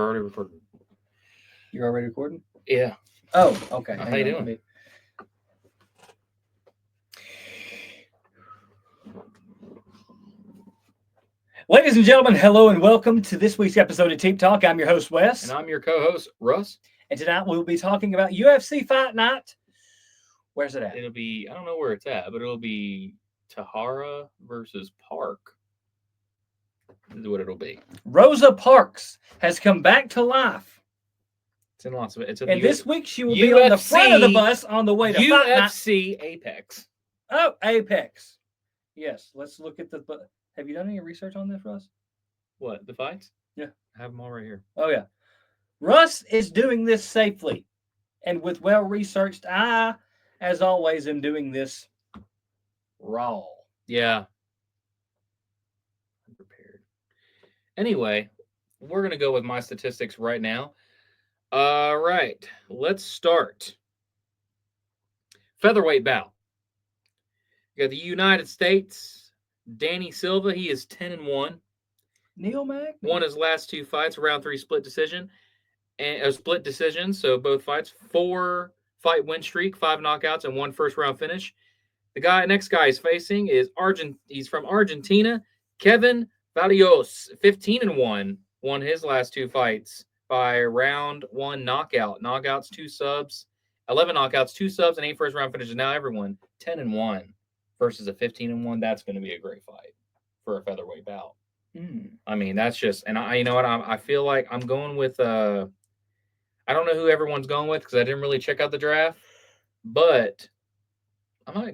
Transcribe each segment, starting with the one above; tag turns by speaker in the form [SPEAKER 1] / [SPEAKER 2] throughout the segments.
[SPEAKER 1] already recorded.
[SPEAKER 2] You're already recording?
[SPEAKER 1] Yeah.
[SPEAKER 2] Oh, okay.
[SPEAKER 1] How you doing?
[SPEAKER 2] Ladies and gentlemen, hello and welcome to this week's episode of Team Talk. I'm your host, Wes.
[SPEAKER 1] And I'm your co-host, Russ.
[SPEAKER 2] And tonight we'll be talking about UFC Fight Night. Where's it at?
[SPEAKER 1] It'll be, I don't know where it's at, but it'll be Taira versus Park. Is what it'll be.
[SPEAKER 2] Rosa Parks has come back to life.
[SPEAKER 1] It's in lots of it.
[SPEAKER 2] And this week she will be on the front of the bus on the way to Fight Night.
[SPEAKER 1] UFC Apex.
[SPEAKER 2] Oh, Apex. Yes, let's look at the... Have you done any research on this, Russ?
[SPEAKER 1] What, the fights?
[SPEAKER 2] Yeah.
[SPEAKER 1] I have them all right here.
[SPEAKER 2] Oh, yeah. Russ is doing this safely. And with well-researched, I, as always, am doing this raw.
[SPEAKER 1] Yeah. I'm prepared. Anyway, we're going to go with my statistics right now. All right. Let's start. Featherweight bout. You got the United States... Danny Silva, he is 10-1.
[SPEAKER 2] Neil Mag
[SPEAKER 1] won his last two fights, round 3 split decision, and a split decision. So both fights, 4-fight win streak, 5 knockouts, and 1 first-round finish. The next guy he's facing is He's from Argentina, Kevin Vallejos, 15-1. Won his last 2 fights by round 1 knockout. Knockouts, 2 subs, 11 knockouts, 2 subs, and 8 first-round finishes. Now everyone 10-1. Versus a 15-1, that's going to be a great fight for a featherweight bout. I mean, that's just, and you know what? I feel like I'm going with. I don't know who everyone's going with because I didn't really check out the draft, but I might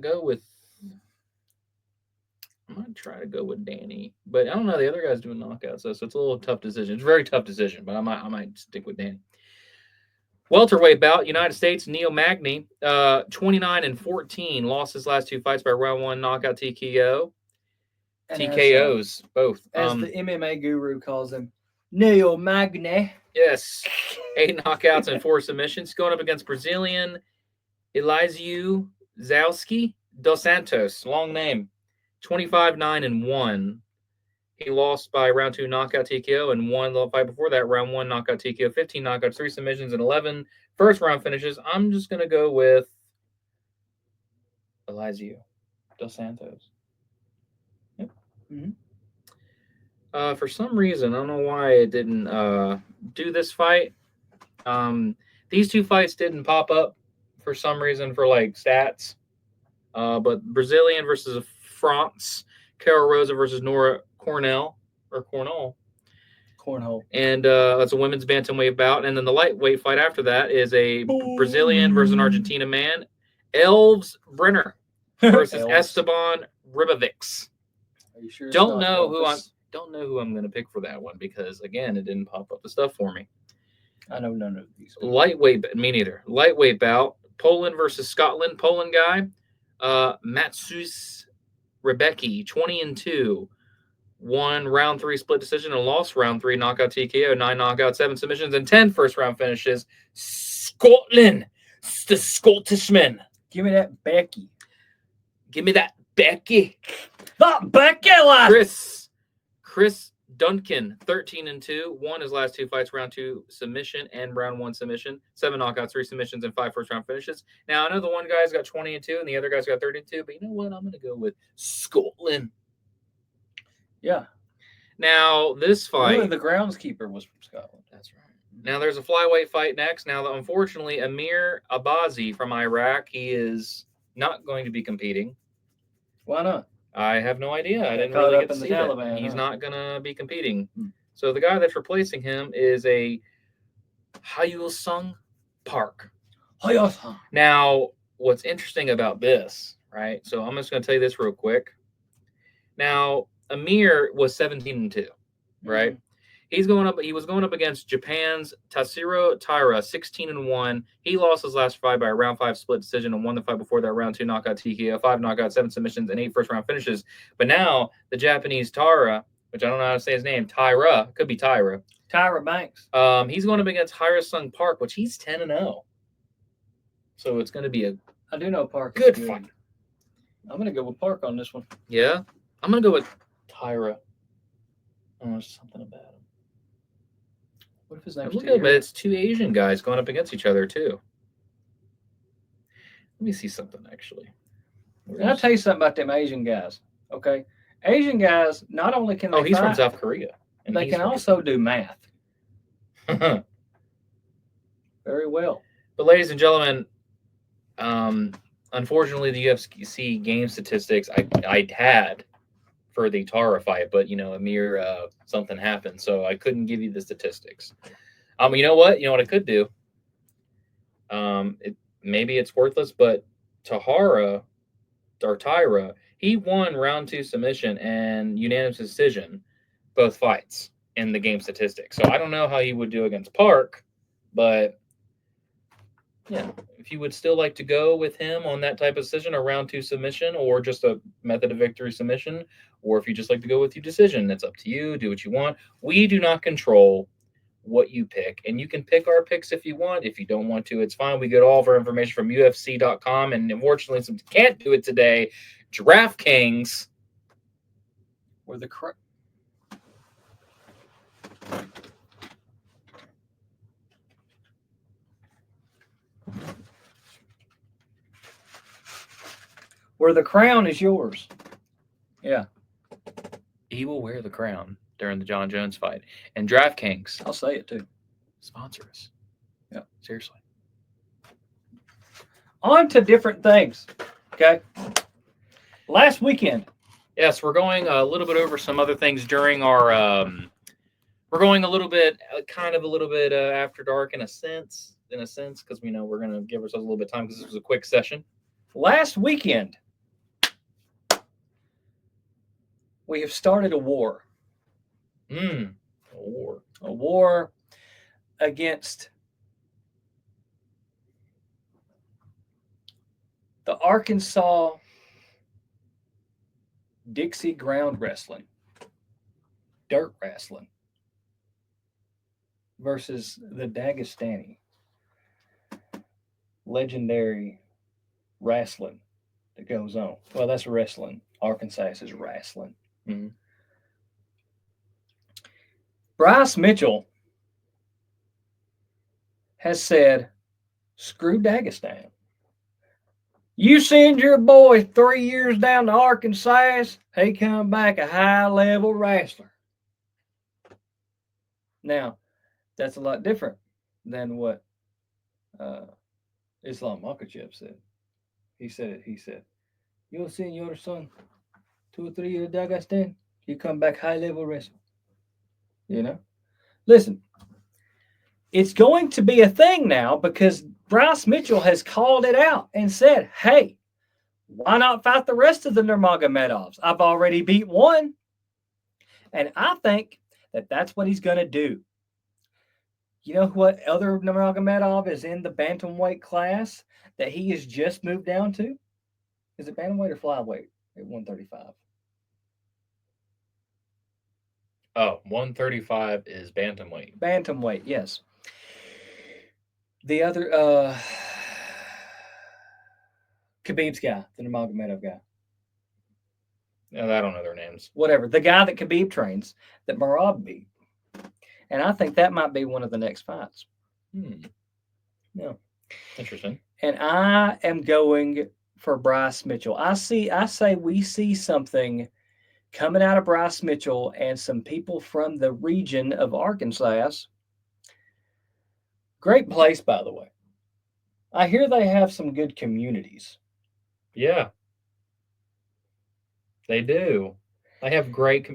[SPEAKER 1] try to go with Danny, but I don't know. The other guy's doing knockouts, so it's a little tough decision. It's a very tough decision, but I might stick with Danny. Welterweight bout, United States, Neil Magny, 29-14, lost his last 2 fights by round 1 knockout TKO. And TKOs, both.
[SPEAKER 2] As the MMA guru calls him, Neil Magny.
[SPEAKER 1] Yes, 8 knockouts and 4 submissions. Going up against Brazilian Elizeu Zalski dos Santos, long name, 25-9-1. He lost by round 2 knockout TKO and won the fight before that, round 1 knockout TKO, 15 knockouts, 3 submissions, and 11 first-round finishes. I'm just going to go with Elizeu dos Santos. Yep. Mm-hmm. For some reason, I don't know why it didn't do this fight. These 2 fights didn't pop up for some reason for, like, stats. But Brazilian versus France, Carol Rosa versus Nora Cornell. And that's a women's bantamweight bout. And then the lightweight fight after that is a Brazilian versus an Argentina man. Elves Brenner versus Esteban Ribovics.
[SPEAKER 2] Are you sure?
[SPEAKER 1] Don't know who I'm going to pick for that one because, again, it didn't pop up the stuff for me.
[SPEAKER 2] I know none of these.
[SPEAKER 1] Me neither. Lightweight bout. Poland versus Scotland. Poland guy. Matsus Rebecki, 20-2. Won round 3 split decision and lost round 3 knockout TKO, 9 knockouts, 7 submissions, and 10 first-round finishes. Scotland, the Scottishman.
[SPEAKER 2] Give me that Becky.
[SPEAKER 1] Give me that Becky.
[SPEAKER 2] That Becky lad.
[SPEAKER 1] Chris Duncan, 13-2. Won his last 2 fights, round 2 submission and round 1 submission. 7 knockouts, 3 submissions, and 5 first-round finishes. Now, I know the one guy's got 20-2 and the other guy's got 32, but you know what? I'm going to go with Scotland.
[SPEAKER 2] Yeah.
[SPEAKER 1] Now, this fight...
[SPEAKER 2] Really, the groundskeeper was from Scotland.
[SPEAKER 1] That's right. Now, there's a flyweight fight next. Now, unfortunately, Amir Albazi from Iraq, he is not going to be competing.
[SPEAKER 2] Why not?
[SPEAKER 1] I have no idea. I didn't really get to see
[SPEAKER 2] Taliban,
[SPEAKER 1] that. He's not going to be competing. So the guy that's replacing him is a Hyul-sung Park.
[SPEAKER 2] Hyul-sung.
[SPEAKER 1] Now, what's interesting about this, right? So I'm just going to tell you this real quick. Now, Amir was 17-2, right? Mm-hmm. He was going up against Japan's Taira, 16-1. He lost his last fight by a round 5 split decision and won the fight before that round 2 knockout TKO, 5 knockouts, 7 submissions, and 8 first-round finishes. But now the Japanese Taira, which I don't know how to say his name, Taira, could be Taira.
[SPEAKER 2] Tyra Banks.
[SPEAKER 1] He's going up against Hyul-sung Park, which he's 10-0. So it's going to be
[SPEAKER 2] I do know Park.
[SPEAKER 1] Good fight.
[SPEAKER 2] I'm going to go with Park on this one.
[SPEAKER 1] Yeah? I'm going to go with Taira. Oh, there's something about him.
[SPEAKER 2] What if his
[SPEAKER 1] I'm
[SPEAKER 2] name's
[SPEAKER 1] looking at it, but
[SPEAKER 2] Taira?
[SPEAKER 1] it's two Asian guys going up against each other too. Let me see something actually.
[SPEAKER 2] And I'll tell you something about them Asian guys. Okay, Asian guys not only can
[SPEAKER 1] Oh,
[SPEAKER 2] they
[SPEAKER 1] he's from
[SPEAKER 2] fight,
[SPEAKER 1] South Korea. And
[SPEAKER 2] they
[SPEAKER 1] he's
[SPEAKER 2] can
[SPEAKER 1] from
[SPEAKER 2] also do math
[SPEAKER 1] Japan.
[SPEAKER 2] very well.
[SPEAKER 1] But ladies and gentlemen, unfortunately, the UFC game statistics I had for the Tara fight, but a mere something happened, so I couldn't give you the statistics. You know what? You know what I could do? Maybe it's worthless, but Tahara or Taira, he won round 2 submission and unanimous decision both fights in the game statistics. So I don't know how he would do against Park, but yeah, if you would still like to go with him on that type of decision, a round 2 submission, or just a method of victory submission, or if you just like to go with your decision, that's up to you. Do what you want. We do not control what you pick, and you can pick our picks if you want. If you don't want to, it's fine. We get all of our information from UFC.com, and unfortunately, since we can't do it today, DraftKings.
[SPEAKER 2] Where the where the crown is yours. Yeah,
[SPEAKER 1] He will wear the crown during the John Jones fight, and DraftKings
[SPEAKER 2] I'll say it too.
[SPEAKER 1] sponsor us.
[SPEAKER 2] Yeah,
[SPEAKER 1] seriously.
[SPEAKER 2] On to different things. Okay. Last weekend.
[SPEAKER 1] Yes, we're going a little bit over some other things during our. We're going a little bit, kind of a little bit after dark in a sense, because we know we're going to give ourselves a little bit of time because this was a quick session.
[SPEAKER 2] Last weekend, we have started a war.
[SPEAKER 1] A war.
[SPEAKER 2] A war against the Arkansas Dixie ground wrestling, dirt wrestling, versus the Dagestani legendary wrestling that goes on. Well, that's wrestling. Arkansas is wrestling.
[SPEAKER 1] Mm-hmm.
[SPEAKER 2] Bryce Mitchell has said, screw Dagestan. You send your boy 3 years down to Arkansas, he come back a high-level wrestler. Now, that's a lot different than what Islam Makhachev said. He said, you'll send your son 2 or 3 years to Dagestan, you come back high-level wrestler. Listen, it's going to be a thing now because Bryce Mitchell has called it out and said, hey, why not fight the rest of the Nurmagomedovs? I've already beat one. And I think that that's what he's going to do. You know what other Nurmagomedov is in the bantamweight class that he has just moved down to? Is it bantamweight or flyweight at 135?
[SPEAKER 1] Oh, 135 is bantamweight.
[SPEAKER 2] Bantamweight, yes. The other, Khabib's guy, the Nurmagomedov guy.
[SPEAKER 1] I don't know their names.
[SPEAKER 2] Whatever. The guy that Khabib trains, that Marab beat. And I think that might be one of the next fights.
[SPEAKER 1] Yeah. Interesting.
[SPEAKER 2] And I am going for Bryce Mitchell. I say we see something coming out of Bryce Mitchell and some people from the region of Arkansas. Great place, by the way. I hear they have some good communities.
[SPEAKER 1] Yeah. They do. They have great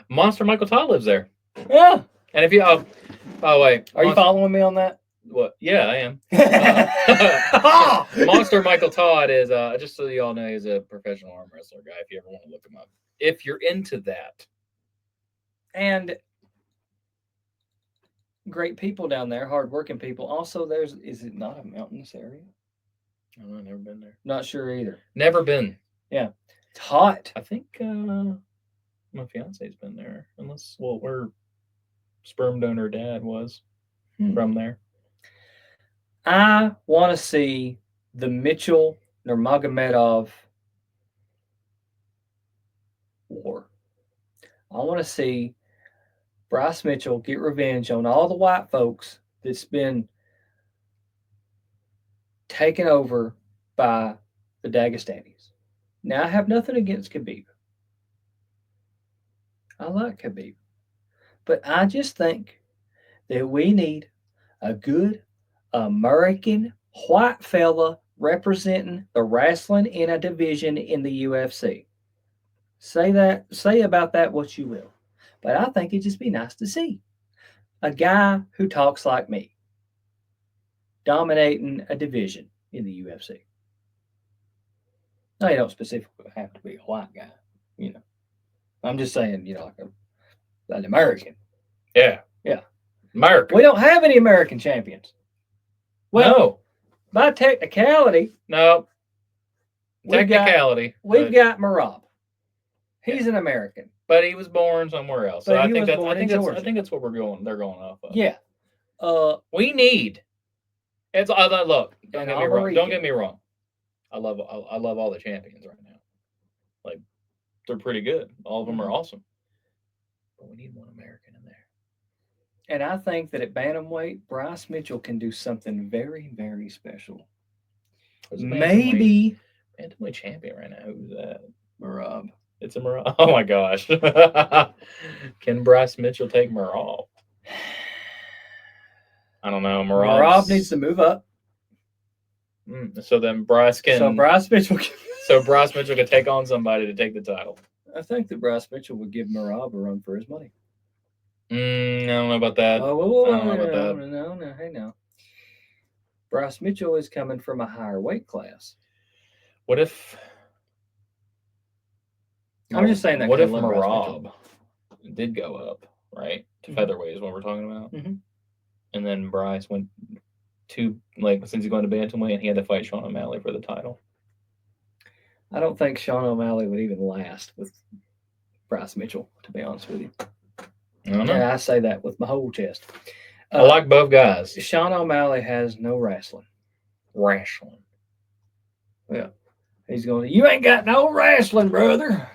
[SPEAKER 1] Monster Michael Todd lives there.
[SPEAKER 2] Yeah.
[SPEAKER 1] And if you by the way,
[SPEAKER 2] are you following me on that?
[SPEAKER 1] What? Yeah, I am. Monster Michael Todd is just so you all know, he's a professional arm wrestler guy. If you ever want to look him up, if you're into that,
[SPEAKER 2] and great people down there, hardworking people. Also, is it not a mountainous area?
[SPEAKER 1] I don't know, never been there.
[SPEAKER 2] Not sure either.
[SPEAKER 1] Never been.
[SPEAKER 2] Yeah, it's hot.
[SPEAKER 1] I think my fiance's been there, unless where sperm donor dad was from there.
[SPEAKER 2] I want to see the Mitchell Nurmagomedov war. I want to see Bryce Mitchell get revenge on all the white folks that's been taken over by the Dagestanis. Now, I have nothing against Khabib. I like Khabib. But I just think that we need a good American white fella representing the wrestling in a division in the UFC. Say about that what you will. But I think it'd just be nice to see a guy who talks like me dominating a division in the UFC. No, you don't specifically have to be a white guy, you know. I'm just saying, like an American.
[SPEAKER 1] Yeah.
[SPEAKER 2] Yeah.
[SPEAKER 1] America.
[SPEAKER 2] We don't have any American champions. Well,
[SPEAKER 1] no.
[SPEAKER 2] By technicality,
[SPEAKER 1] No.
[SPEAKER 2] we've got Merab. He's an American.
[SPEAKER 1] But he was born somewhere else.
[SPEAKER 2] But
[SPEAKER 1] So
[SPEAKER 2] he was born in Georgia.
[SPEAKER 1] I think that's what they're going off of.
[SPEAKER 2] Yeah.
[SPEAKER 1] We need. It's look.
[SPEAKER 2] And
[SPEAKER 1] Don't get me wrong. I love all the champions right now. Like, they're pretty good. All of them are awesome. But we need one American in there.
[SPEAKER 2] And I think that at bantamweight, Bryce Mitchell can do something very, very special. Maybe
[SPEAKER 1] bantamweight champion right now. Who's that?
[SPEAKER 2] Merab.
[SPEAKER 1] It's a Merab. Oh my gosh. Can Bryce Mitchell take Merab? I don't know.
[SPEAKER 2] Merab needs to move up.
[SPEAKER 1] So then Bryce can.
[SPEAKER 2] So Bryce Mitchell
[SPEAKER 1] can take on somebody to take the title.
[SPEAKER 2] I think that Bryce Mitchell would give Merab a run for his money.
[SPEAKER 1] I don't know about that.
[SPEAKER 2] I don't know about that. No, hey now. Bryce Mitchell is coming from a higher weight class.
[SPEAKER 1] What if?
[SPEAKER 2] I'm just saying that.
[SPEAKER 1] What if Merab did go up, right, to featherweight is what we're talking about, and then Bryce went to since he's going to bantamweight and he had to fight Sean O'Malley for the title.
[SPEAKER 2] I don't think Sean O'Malley would even last with Bryce Mitchell, to be honest with you.
[SPEAKER 1] I don't know.
[SPEAKER 2] And I say that with my whole chest.
[SPEAKER 1] I like both guys.
[SPEAKER 2] Sean O'Malley has no wrestling. Yeah. He's going, you ain't got no wrestling, brother.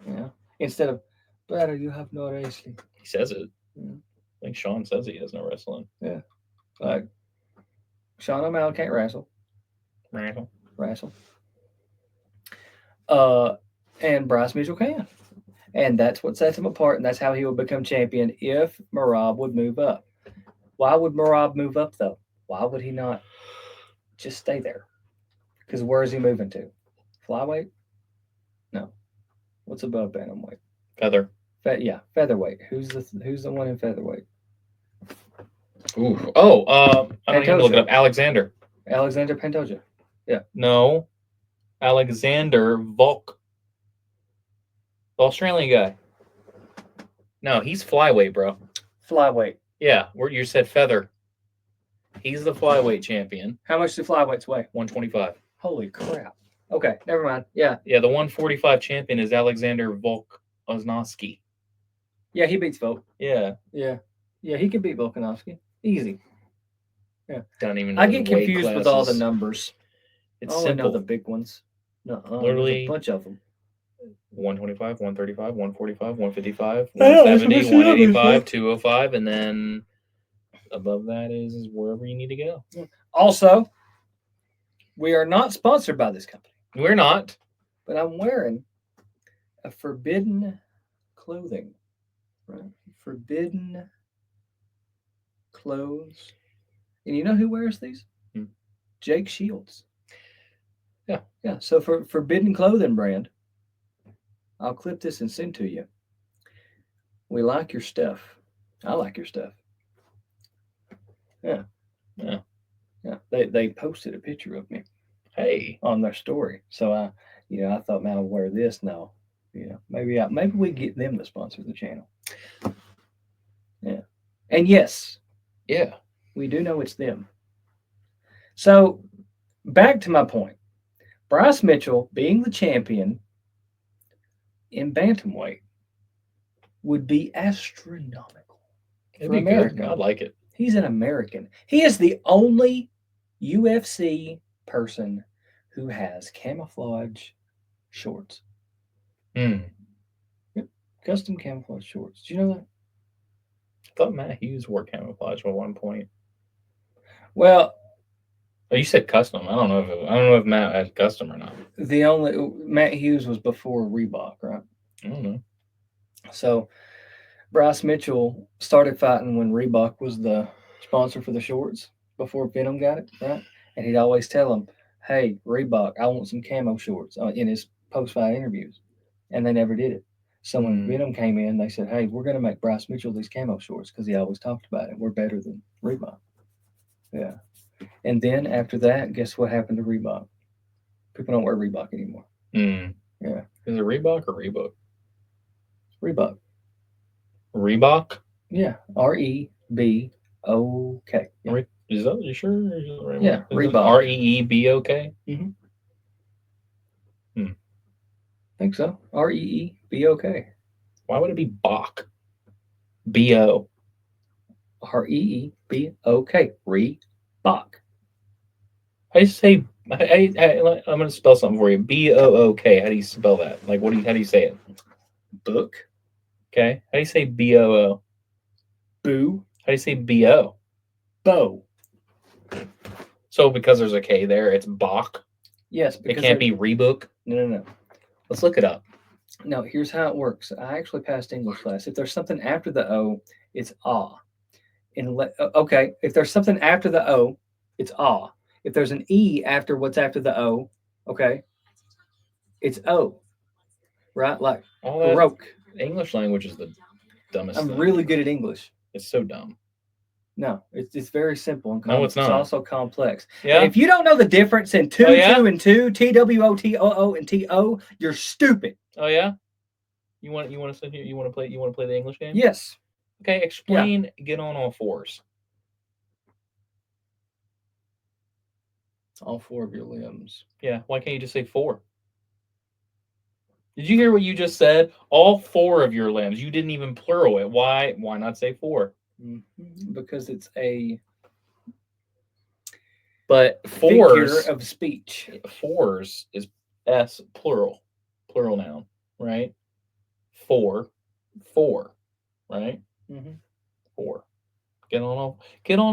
[SPEAKER 2] Yeah. Instead of, brother, you have no wrestling.
[SPEAKER 1] He says it. Yeah. I think Sean says he has no wrestling.
[SPEAKER 2] Yeah. Like, Sean O'Malley can't wrestle. Wrestle. And Bryce Mitchell can. And that's what sets him apart, and that's how he will become champion if Merab would move up. Why would Merab move up, though? Why would he not just stay there? Because where is he moving to? Flyweight? No. What's above bantamweight?
[SPEAKER 1] Feather.
[SPEAKER 2] Featherweight. Who's the one in featherweight?
[SPEAKER 1] Ooh. Oh, I don't even look it up. Alexander
[SPEAKER 2] Pantoja. Yeah.
[SPEAKER 1] No. Alexander Volk. The Australian guy. No, he's flyweight, bro.
[SPEAKER 2] Flyweight.
[SPEAKER 1] Yeah, you said feather. He's the flyweight champion.
[SPEAKER 2] How much do flyweights weigh?
[SPEAKER 1] 125.
[SPEAKER 2] Holy crap. Okay, never mind. Yeah.
[SPEAKER 1] Yeah, the 145 champion is Alexander Volkanovski.
[SPEAKER 2] Yeah, he beats Volk.
[SPEAKER 1] Yeah.
[SPEAKER 2] Yeah. Yeah, he can beat Volkanovski. Easy. Yeah.
[SPEAKER 1] Don't even know
[SPEAKER 2] I get confused with all the numbers.
[SPEAKER 1] It's
[SPEAKER 2] simple.
[SPEAKER 1] simple.
[SPEAKER 2] I know the big ones. No,
[SPEAKER 1] literally
[SPEAKER 2] a bunch of them.
[SPEAKER 1] 125, 135, 145, 155, 170, 185, 205, and then above that is wherever you need to go.
[SPEAKER 2] Also, we are not sponsored by this company.
[SPEAKER 1] We're not.
[SPEAKER 2] But I'm wearing a forbidden clothing. Right? Forbidden clothes. And you know who wears these? Jake Shields.
[SPEAKER 1] Yeah.
[SPEAKER 2] Yeah. So for Forbidden Clothing brand, I'll clip this and send to you. We like your stuff. I like your stuff. Yeah.
[SPEAKER 1] Yeah.
[SPEAKER 2] Yeah. They posted a picture of me.
[SPEAKER 1] Hey.
[SPEAKER 2] On their story. So I thought, man, I'll wear this now. Maybe we get them to sponsor the channel. Yeah. And yes.
[SPEAKER 1] Yeah.
[SPEAKER 2] We do know it's them. So back to my point. Bryce Mitchell being the champion in bantamweight would be astronomical
[SPEAKER 1] for America. I like it.
[SPEAKER 2] He's an American. He is the only UFC person who has camouflage shorts. Custom camouflage shorts. Do you know that?
[SPEAKER 1] thought Matt Hughes wore camouflage at one point.
[SPEAKER 2] Well,
[SPEAKER 1] Oh, you said custom. I don't know if Matt had custom or not.
[SPEAKER 2] the only Matt Hughes was before Reebok, right?
[SPEAKER 1] I don't know.
[SPEAKER 2] So Bryce Mitchell started fighting when Reebok was the sponsor for the shorts before Venom got it, right? And he'd always tell him, "Hey, Reebok, I want some camo shorts," in his post-fight interviews, and they never did it. So when Venom came in, they said, "Hey, we're going to make Bryce Mitchell these camo shorts because he always talked about it. We're better than Reebok." Yeah. And then after that, guess what happened to Reebok? People don't wear Reebok anymore. Yeah.
[SPEAKER 1] Is it Reebok or Reebok?
[SPEAKER 2] Reebok.
[SPEAKER 1] Reebok?
[SPEAKER 2] Yeah. REBOK. Yeah.
[SPEAKER 1] Is that, you sure?
[SPEAKER 2] Yeah,
[SPEAKER 1] Reebok. REEBOK?
[SPEAKER 2] Mm-hmm. I think so. REEBOK.
[SPEAKER 1] Why would it be Bach? BO.
[SPEAKER 2] REEBOK. Reebok.
[SPEAKER 1] I say, I'm going to spell something for you. BOOK. How do you spell that? Like, how do you say it?
[SPEAKER 2] Book.
[SPEAKER 1] Okay. How do you say BOO?
[SPEAKER 2] Boo.
[SPEAKER 1] How do you say BO?
[SPEAKER 2] Bo.
[SPEAKER 1] So because there's a K there, it's Bach?
[SPEAKER 2] Yes.
[SPEAKER 1] It can't be Reebok?
[SPEAKER 2] No.
[SPEAKER 1] Let's look it up.
[SPEAKER 2] No, here's how it works. I actually passed English class. If there's something after the O, it's ah. Okay, if there's something after the O, it's ah. If there's an E after what's after the O, okay, it's O. Right? Like broke.
[SPEAKER 1] English language is the dumbest
[SPEAKER 2] I'm
[SPEAKER 1] thing.
[SPEAKER 2] really good at English.
[SPEAKER 1] It's so dumb.
[SPEAKER 2] No, it's very simple and
[SPEAKER 1] no, it's not.
[SPEAKER 2] It's also complex.
[SPEAKER 1] Yeah.
[SPEAKER 2] And if you don't know the difference in two and two, TWOTOO and TO, you're stupid.
[SPEAKER 1] Oh yeah. You want to sit here? You want to play the English game?
[SPEAKER 2] Yes.
[SPEAKER 1] Okay. Explain. Yeah. Get on all fours.
[SPEAKER 2] All four of your limbs.
[SPEAKER 1] Yeah. Why can't you just say four? Did you hear what you just said? All four of your limbs. You didn't even plural it. Why not say four?
[SPEAKER 2] Because it's a.
[SPEAKER 1] But fours
[SPEAKER 2] figure of speech.
[SPEAKER 1] Fours is S plural noun, right? Four, right?
[SPEAKER 2] Mm-hmm.
[SPEAKER 1] Four. Get on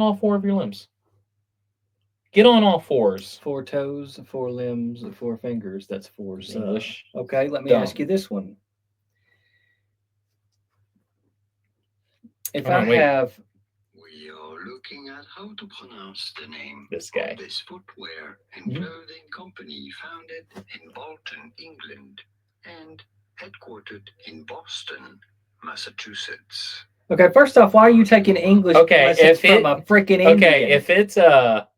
[SPEAKER 1] all four of your limbs. Get on all fours.
[SPEAKER 2] 4 toes, 4 limbs, 4 fingers. That's four.
[SPEAKER 1] English.
[SPEAKER 2] Okay, let me ask you this one. If I have.
[SPEAKER 3] We are looking at how to pronounce the name
[SPEAKER 1] this guy.
[SPEAKER 3] Of this footwear and clothing company founded in Bolton, England, and headquartered in Boston, Massachusetts.
[SPEAKER 2] Okay, first off, why are you taking English lessons from a freaking Indian?
[SPEAKER 1] Okay,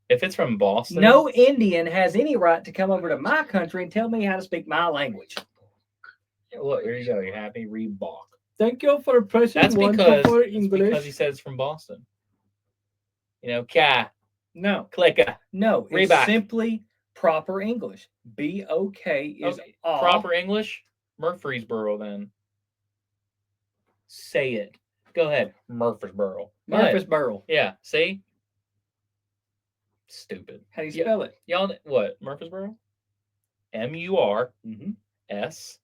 [SPEAKER 1] if it's from Boston,
[SPEAKER 2] no Indian has any right to come over to my country and tell me how to speak my language.
[SPEAKER 1] Look, here you go. You're happy. Reebok.
[SPEAKER 2] Thank you for pressing one for English.
[SPEAKER 1] Because he says it's from Boston. You know,
[SPEAKER 2] No.
[SPEAKER 1] Clicka.
[SPEAKER 2] No,
[SPEAKER 1] Reebok.
[SPEAKER 2] It's simply proper English. BOK is
[SPEAKER 1] proper English? Murfreesboro, then. Say it. Go ahead. Murfreesboro.
[SPEAKER 2] Murfreesboro.
[SPEAKER 1] Yeah, see? Stupid.
[SPEAKER 2] How do you spell it?
[SPEAKER 1] Y'all, what? Murfreesboro? M-U-R-S.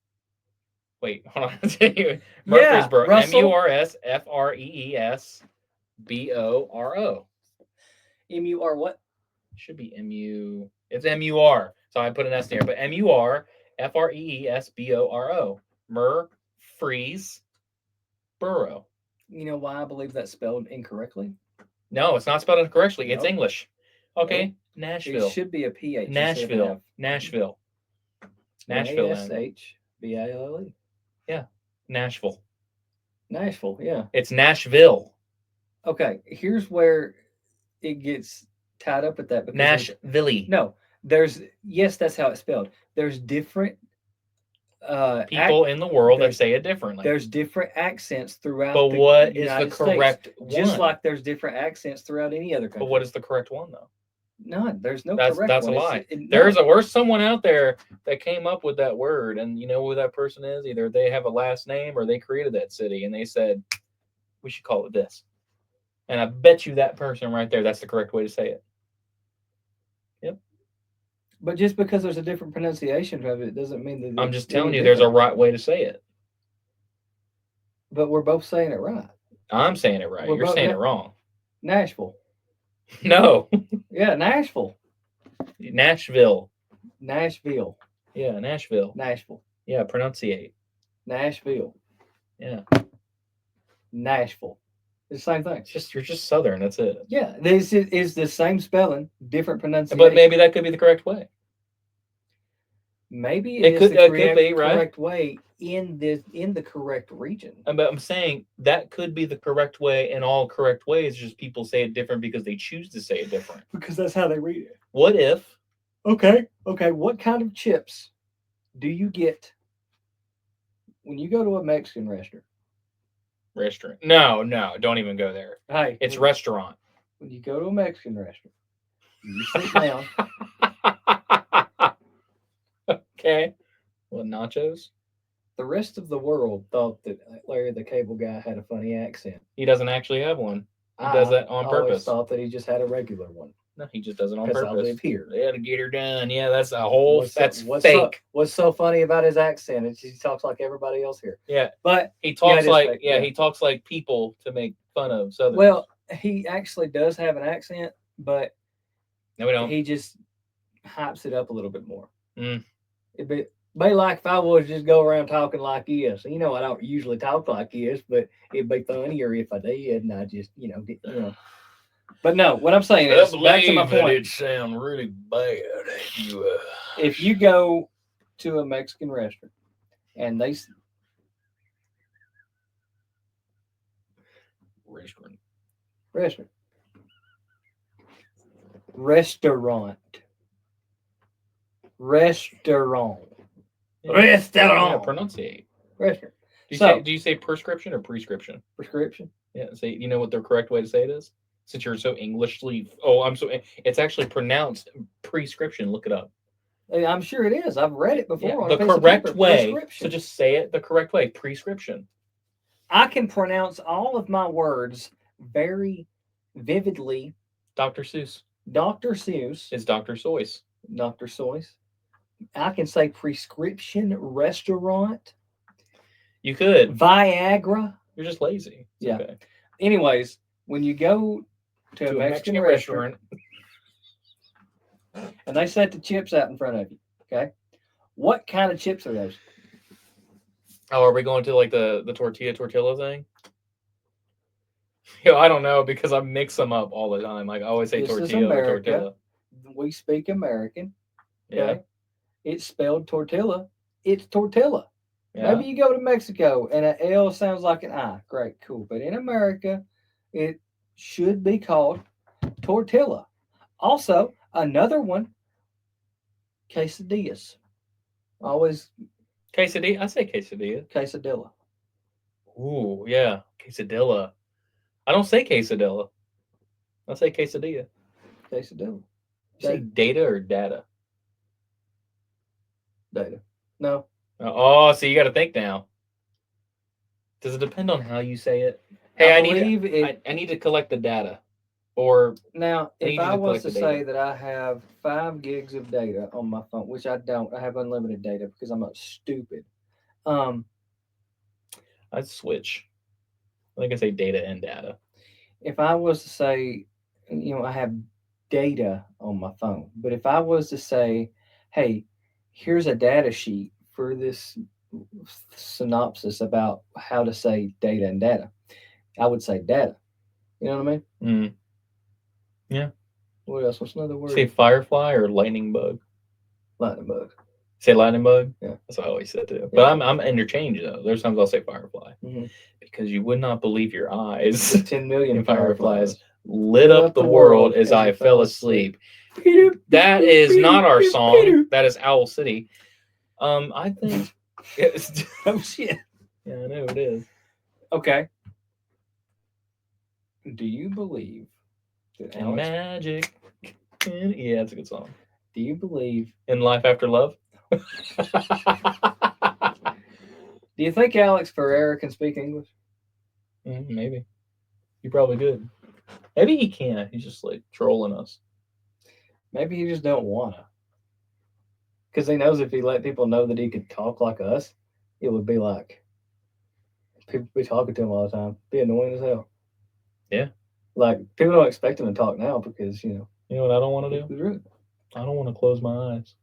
[SPEAKER 1] Wait, hold on. Murfreesboro. M-U-R-S-F-R-E-E-S-B-O-R-O.
[SPEAKER 2] M-U-R what?
[SPEAKER 1] Should be M-U. It's M-U-R. So I put an S there. But M-U-R-F-R-E-E-S-B-O-R-O. Murfreesboro.
[SPEAKER 2] You know why I believe that's spelled incorrectly?
[SPEAKER 1] No, it's not spelled incorrectly. Nope. It's English. Okay. Nope. Nashville.
[SPEAKER 2] It should be a PH.
[SPEAKER 1] Nashville. Nashville.
[SPEAKER 2] Nashville-B-I-L-L-E.
[SPEAKER 1] Yeah. Nashville,
[SPEAKER 2] yeah.
[SPEAKER 1] It's Nashville.
[SPEAKER 2] Okay, here's where it gets tied up with that. Because
[SPEAKER 1] Nashville.
[SPEAKER 2] No, yes, that's how it's spelled. There's different
[SPEAKER 1] people in the world that say it differently.
[SPEAKER 2] There's different accents throughout
[SPEAKER 1] the United States. But what is the correct one?
[SPEAKER 2] Just like there's different accents throughout any other country.
[SPEAKER 1] But what is the correct one, though?
[SPEAKER 2] None. There's no correct one.
[SPEAKER 1] That's a lie. There's someone out there that came up with that word, and you know who that person is? Either they have a last name or they created that city, and they said, we should call it this. And I bet you that person right there, that's the correct way to say it. Yep.
[SPEAKER 2] But just because there's a different pronunciation of it doesn't mean that.
[SPEAKER 1] I'm just telling you, there's a right way to say it.
[SPEAKER 2] But we're both saying it right.
[SPEAKER 1] I'm saying it right.
[SPEAKER 2] We're
[SPEAKER 1] You're
[SPEAKER 2] both
[SPEAKER 1] saying
[SPEAKER 2] na-
[SPEAKER 1] it wrong.
[SPEAKER 2] Nashville.
[SPEAKER 1] No.
[SPEAKER 2] Yeah, Nashville.
[SPEAKER 1] Nashville.
[SPEAKER 2] Nashville.
[SPEAKER 1] Yeah, Nashville.
[SPEAKER 2] Nashville.
[SPEAKER 1] Yeah, pronunciate.
[SPEAKER 2] Nashville.
[SPEAKER 1] Yeah.
[SPEAKER 2] Nashville. It's the same thing.
[SPEAKER 1] You're just Southern. That's it.
[SPEAKER 2] Yeah, this is the same spelling, different pronunciation.
[SPEAKER 1] But maybe that could be the correct way.
[SPEAKER 2] Maybe
[SPEAKER 1] It
[SPEAKER 2] is
[SPEAKER 1] could-
[SPEAKER 2] the
[SPEAKER 1] it could be, right?
[SPEAKER 2] correct way in the correct region.
[SPEAKER 1] But I'm saying that could be the correct way in all correct ways. Just people say it different because they choose to say it different.
[SPEAKER 2] Because that's how they read it.
[SPEAKER 1] What if?
[SPEAKER 2] Okay. What kind of chips do you get when you go to a Mexican restaurant?
[SPEAKER 1] Restaurant. No, don't even go there.
[SPEAKER 2] Hey,
[SPEAKER 1] It's restaurant.
[SPEAKER 2] when you go to a Mexican restaurant, you sit down.
[SPEAKER 1] Okay. What, nachos?
[SPEAKER 2] The rest of the world thought that Larry the Cable Guy had a funny accent.
[SPEAKER 1] He doesn't actually have one. He does that on
[SPEAKER 2] always
[SPEAKER 1] purpose.
[SPEAKER 2] thought that he just had a regular one.
[SPEAKER 1] No, he just does it on
[SPEAKER 2] Because I
[SPEAKER 1] purpose.
[SPEAKER 2] live here.
[SPEAKER 1] They had to get her done. Yeah, that's a whole. That's
[SPEAKER 2] what's
[SPEAKER 1] fake.
[SPEAKER 2] what's so funny about his accent is he talks like everybody else here.
[SPEAKER 1] Yeah,
[SPEAKER 2] But
[SPEAKER 1] he talks
[SPEAKER 2] it is
[SPEAKER 1] like
[SPEAKER 2] fake,
[SPEAKER 1] he talks like people to make fun of Southerners.
[SPEAKER 2] well, he actually does have an accent, but
[SPEAKER 1] no, we don't.
[SPEAKER 2] he just hypes it up a little bit more.
[SPEAKER 1] Mm.
[SPEAKER 2] It'd be like if I was just go around talking like this. You know, I don't usually talk like this, but it'd be funnier if I did, and I just But no, what I'm saying is, back to my point.
[SPEAKER 1] It sound really bad.
[SPEAKER 2] If you go to a Mexican restaurant and they
[SPEAKER 1] restaurant. Yeah, pronunciate.
[SPEAKER 2] Restaurant.
[SPEAKER 1] Do you say prescription or prescription?
[SPEAKER 2] Prescription.
[SPEAKER 1] Yeah. Say, you know what the correct way to say it is? Since you're so Englishly, it's actually pronounced prescription. Look it up.
[SPEAKER 2] I'm sure it is. I've read it before.
[SPEAKER 1] Yeah,
[SPEAKER 2] on
[SPEAKER 1] the
[SPEAKER 2] a piece of
[SPEAKER 1] correct
[SPEAKER 2] paper.
[SPEAKER 1] way.
[SPEAKER 2] Prescription.
[SPEAKER 1] So just say it the correct way. Prescription.
[SPEAKER 2] I can pronounce all of my words very vividly.
[SPEAKER 1] Dr. Seuss.
[SPEAKER 2] Dr. Seuss.
[SPEAKER 1] It's Dr. Seuss.
[SPEAKER 2] Dr. Seuss. I can say prescription restaurant.
[SPEAKER 1] You could.
[SPEAKER 2] Viagra.
[SPEAKER 1] You're just lazy. It's
[SPEAKER 2] Yeah.
[SPEAKER 1] Okay.
[SPEAKER 2] Anyways, when you go to a Mexican restaurant and they set the chips out in front of you, okay? What kind of chips are those?
[SPEAKER 1] Oh, are we going to like the tortilla thing? I don't know because I mix them up all the time. Like I always say
[SPEAKER 2] This is
[SPEAKER 1] tortilla or
[SPEAKER 2] America.
[SPEAKER 1] tortilla.
[SPEAKER 2] We speak American. Okay?
[SPEAKER 1] Yeah.
[SPEAKER 2] It's spelled tortilla. It's tortilla.
[SPEAKER 1] Yeah.
[SPEAKER 2] Maybe you go to Mexico and an L sounds like an I. Great, cool. But in America, it should be called tortilla. Also, another one, quesadillas. Always
[SPEAKER 1] Quesadilla. I say quesadilla.
[SPEAKER 2] quesadilla.
[SPEAKER 1] Ooh, yeah. Quesadilla. I don't say quesadilla. I say quesadilla.
[SPEAKER 2] Quesadilla.
[SPEAKER 1] You say data or data?
[SPEAKER 2] Data. No.
[SPEAKER 1] Oh, so you got to think now. Does it depend on how you say it? Hey, I need to collect the data. Or
[SPEAKER 2] now,
[SPEAKER 1] I need
[SPEAKER 2] if
[SPEAKER 1] you
[SPEAKER 2] I
[SPEAKER 1] to
[SPEAKER 2] was
[SPEAKER 1] collect
[SPEAKER 2] to
[SPEAKER 1] the
[SPEAKER 2] say
[SPEAKER 1] data.
[SPEAKER 2] that I have 5 gigs of data on my phone, which I don't, I have unlimited data because I'm not stupid.
[SPEAKER 1] I'd switch. I think I say data and data.
[SPEAKER 2] If I was to say, I have data on my phone, but if I was to say, hey, here's a data sheet for this synopsis about how to say data and data, I would say data. You know what I mean?
[SPEAKER 1] Mm. Yeah.
[SPEAKER 2] What else? What's another word?
[SPEAKER 1] Say firefly or lightning bug.
[SPEAKER 2] Lightning bug.
[SPEAKER 1] Say lightning bug.
[SPEAKER 2] Yeah,
[SPEAKER 1] that's what I always said too.
[SPEAKER 2] Yeah.
[SPEAKER 1] But I'm interchange though. There's times I'll say firefly because you would not believe your eyes.
[SPEAKER 2] The 10 million
[SPEAKER 1] fireflies lit up the world as I fell asleep. That is not our song. That is Owl City. I think.
[SPEAKER 2] Oh shit.
[SPEAKER 1] Yeah, I know it is.
[SPEAKER 2] Okay. Do you believe that
[SPEAKER 1] and magic? Yeah, that's a good song.
[SPEAKER 2] Do you believe
[SPEAKER 1] in life after love?
[SPEAKER 2] Do you think Alex Ferreira can speak English?
[SPEAKER 1] Maybe. He probably could. Maybe he can't. He's just like trolling us.
[SPEAKER 2] Maybe he just don't wanna. Because he knows if he let people know that he could talk like us, it would be like people be talking to him all the time. Be annoying as hell.
[SPEAKER 1] Yeah.
[SPEAKER 2] Like people don't expect him to talk now because
[SPEAKER 1] You know what I don't want to do?
[SPEAKER 2] he's rude.
[SPEAKER 1] I don't want to close my eyes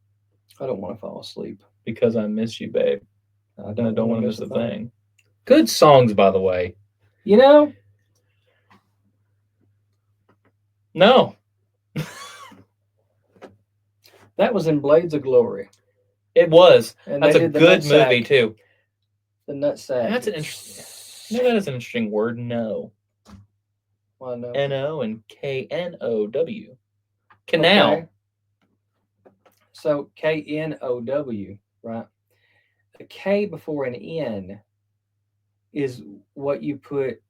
[SPEAKER 2] I don't want to fall asleep.
[SPEAKER 1] because I miss you, babe.
[SPEAKER 2] I
[SPEAKER 1] And I don't want to miss a
[SPEAKER 2] thing.
[SPEAKER 1] thing. Good songs, by the way.
[SPEAKER 2] You know,
[SPEAKER 1] No.
[SPEAKER 2] that was in Blades of Glory.
[SPEAKER 1] It was.
[SPEAKER 2] And
[SPEAKER 1] That's
[SPEAKER 2] they
[SPEAKER 1] a
[SPEAKER 2] did the
[SPEAKER 1] good
[SPEAKER 2] nutsack.
[SPEAKER 1] movie, too.
[SPEAKER 2] The nutsack.
[SPEAKER 1] That's an interesting. You know, that is an interesting word. No.
[SPEAKER 2] Well, no.
[SPEAKER 1] N-O and K-N-O-W. Canal.
[SPEAKER 2] Okay. So K-N-O-W, right? A K before an N is what you put.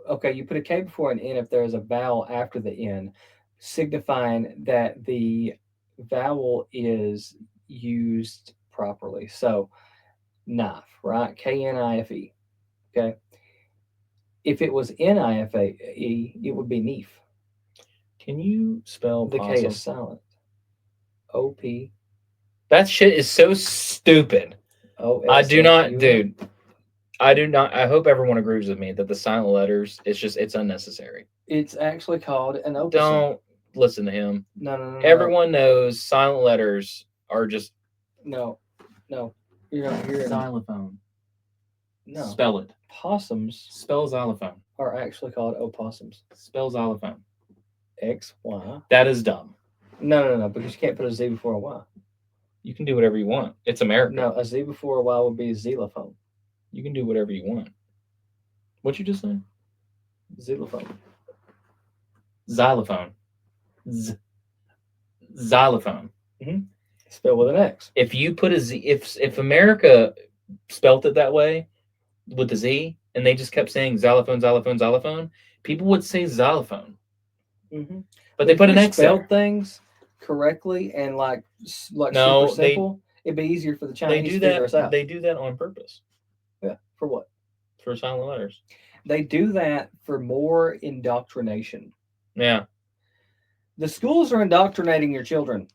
[SPEAKER 2] Okay, you put a K before an N if there is a vowel after the N, signifying that the vowel is used properly. So, knife, right? K-N-I-F-E. Okay. If it was N-I-F-A-E, it would be knife.
[SPEAKER 1] Can you spell
[SPEAKER 2] The
[SPEAKER 1] possum?
[SPEAKER 2] K is silent. O-P.
[SPEAKER 1] That shit is so stupid. I do not, dude. I do not. I hope everyone agrees with me that the silent letters, it's unnecessary.
[SPEAKER 2] It's actually called an opposite.
[SPEAKER 1] Don't listen to him.
[SPEAKER 2] No.
[SPEAKER 1] Everyone knows silent letters are just.
[SPEAKER 2] No. You're not hearing.
[SPEAKER 1] Xylophone.
[SPEAKER 2] No.
[SPEAKER 1] Spell it.
[SPEAKER 2] Possums
[SPEAKER 1] Spell xylophone.
[SPEAKER 2] are actually called opossums.
[SPEAKER 1] Spell xylophone.
[SPEAKER 2] X-Y.
[SPEAKER 1] That is dumb.
[SPEAKER 2] No, because you can't put a Z before a Y.
[SPEAKER 1] You can do whatever you want. It's America.
[SPEAKER 2] No, a Z before a Y would be a xylophone.
[SPEAKER 1] You can do whatever you want. What you just say?
[SPEAKER 2] Xylophone.
[SPEAKER 1] Xylophone. Xylophone.
[SPEAKER 2] Spelled with an X.
[SPEAKER 1] If you put a Z, if America spelt it that way with the Z, and they just kept saying xylophone, people would say xylophone.
[SPEAKER 2] Mm-hmm.
[SPEAKER 1] But they put an X
[SPEAKER 2] spelled
[SPEAKER 1] there.
[SPEAKER 2] things correctly and like
[SPEAKER 1] No,
[SPEAKER 2] super simple. It'd be easier for the
[SPEAKER 1] They
[SPEAKER 2] Chinese
[SPEAKER 1] do
[SPEAKER 2] to figure us
[SPEAKER 1] that.
[SPEAKER 2] out.
[SPEAKER 1] They do that on purpose.
[SPEAKER 2] Yeah. For what?
[SPEAKER 1] For silent letters.
[SPEAKER 2] They do that for more indoctrination.
[SPEAKER 1] Yeah.
[SPEAKER 2] The schools are indoctrinating your children.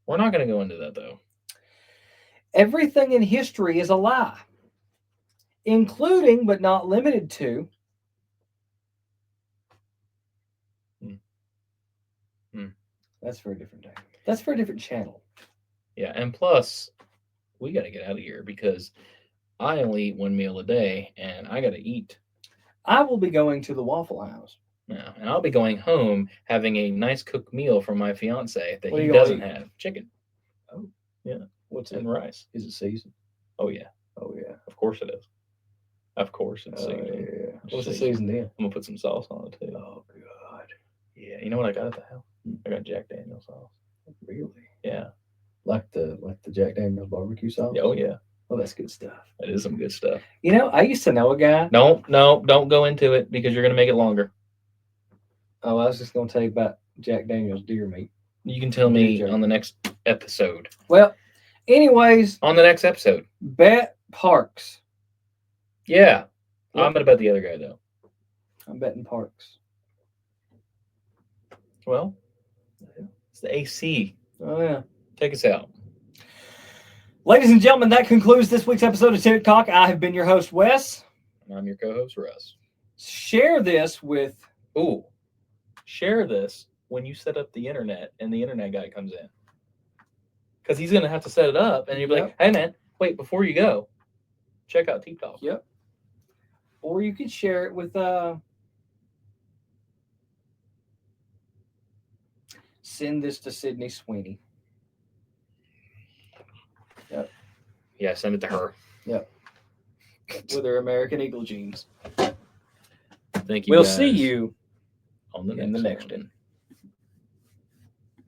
[SPEAKER 1] We're not going to go into that, though.
[SPEAKER 2] Everything in history is a lie, including but not limited to That's for a different day. That's for a different channel.
[SPEAKER 1] Yeah, and plus, we got to get out of here because I only eat one meal a day, and I got to eat.
[SPEAKER 2] I will be going to the Waffle House.
[SPEAKER 1] Yeah, and I'll be going home having a nice cooked meal from my fiance that
[SPEAKER 2] What are
[SPEAKER 1] he
[SPEAKER 2] you gonna
[SPEAKER 1] doesn't
[SPEAKER 2] eat?
[SPEAKER 1] have. Chicken.
[SPEAKER 2] Oh.
[SPEAKER 1] Yeah.
[SPEAKER 2] What's
[SPEAKER 1] And
[SPEAKER 2] it?
[SPEAKER 1] rice.
[SPEAKER 2] Is it seasoned?
[SPEAKER 1] Oh, yeah.
[SPEAKER 2] Oh, yeah.
[SPEAKER 1] Of course it is. Of course it's
[SPEAKER 2] Oh,
[SPEAKER 1] seasoned.
[SPEAKER 2] yeah. What's the
[SPEAKER 1] Seasoned.
[SPEAKER 2] seasoned in?
[SPEAKER 1] I'm going to put some sauce on it, too.
[SPEAKER 2] Oh, God.
[SPEAKER 1] Yeah. You know what I got at the house? I got Jack Daniel's sauce.
[SPEAKER 2] Really?
[SPEAKER 1] Yeah.
[SPEAKER 2] Like the Jack Daniel's barbecue sauce?
[SPEAKER 1] Oh, yeah.
[SPEAKER 2] Oh, that's good stuff.
[SPEAKER 1] That is some good stuff.
[SPEAKER 2] You know, I used to know a guy.
[SPEAKER 1] Don't go into it because you're going to make it longer.
[SPEAKER 2] Oh, I was just going to tell you about Jack Daniel's deer meat.
[SPEAKER 1] You can tell me on the next episode.
[SPEAKER 2] Well, anyways.
[SPEAKER 1] On the next episode.
[SPEAKER 2] Bet Parks.
[SPEAKER 1] Yeah.
[SPEAKER 2] Yep.
[SPEAKER 1] I'm going to bet the other guy, though.
[SPEAKER 2] I'm betting Parks.
[SPEAKER 1] Well, it's the AC.
[SPEAKER 2] Oh, yeah.
[SPEAKER 1] Take us out.
[SPEAKER 2] Ladies and gentlemen, that concludes this week's episode of TikTok. I have been your host, Wes.
[SPEAKER 1] And I'm your co-host, Russ.
[SPEAKER 2] Share this with...
[SPEAKER 1] Ooh. Share this when you set up the internet and the internet guy comes in. Because he's going to have to set it up and you'll be like, hey, man, wait, before you go, check out TikTok.
[SPEAKER 2] Yep. Or you could share it with... Send this to Sydney Sweeney. Yep.
[SPEAKER 1] Yeah, send it to her.
[SPEAKER 2] Yep. With her American Eagle jeans.
[SPEAKER 1] Thank you.
[SPEAKER 2] We'll
[SPEAKER 1] guys
[SPEAKER 2] see you
[SPEAKER 1] on the
[SPEAKER 2] in the next
[SPEAKER 1] one.
[SPEAKER 2] one.